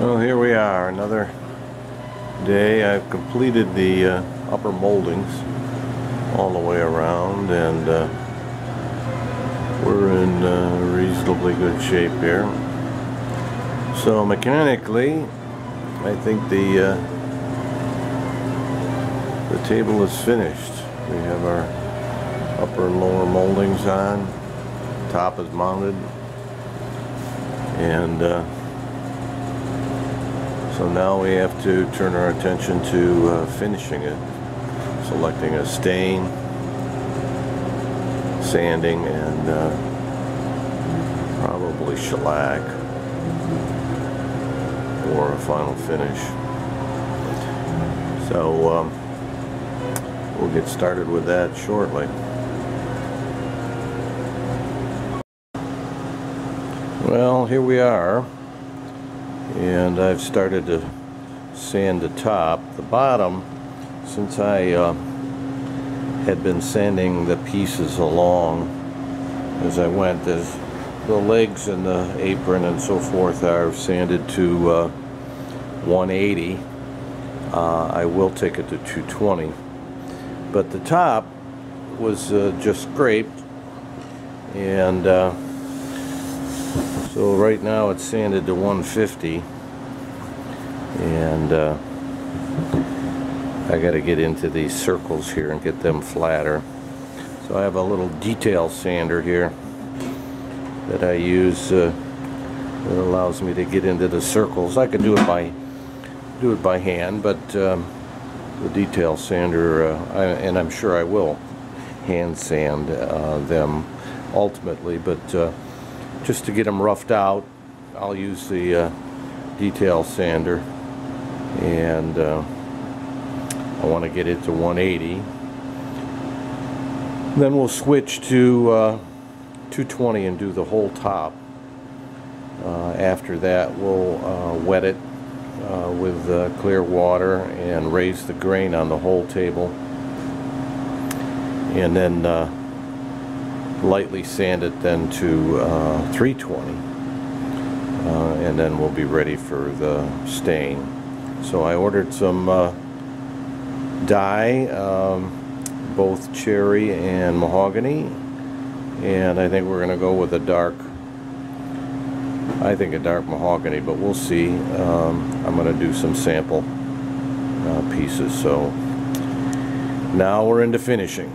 Well, here we are, another day. I've completed the upper moldings all the way around, and we're in reasonably good shape here. So mechanically, I think the table is finished. We have our upper and lower moldings on, top is mounted, and so now we have to turn our attention to finishing it, selecting a stain, sanding, and probably shellac for a final finish. So we'll get started with that shortly. Well, here we are, and I've started to sand the top. The bottom, since I had been sanding the pieces along as I went, the legs and the apron and so forth are sanded to 180. I will take it to 220, but the top was just scraped, and so right now it's sanded to 150, and I got to get into these circles here and get them flatter. So I have a little detail sander here that I use that allows me to get into the circles. I could do it by hand, but the detail sander, and I'm sure I will hand sand them ultimately, but just to get them roughed out, I'll use the detail sander, and I want to get it to 180. Then we'll switch to 220 and do the whole top. After that, we'll wet it with clear water and raise the grain on the whole table, and then lightly sand it then to 320, and then we'll be ready for the stain. So I ordered some dye, both cherry and mahogany, and I think we're going to go with a dark mahogany, but we'll see. I'm going to do some sample pieces. So now we're into finishing.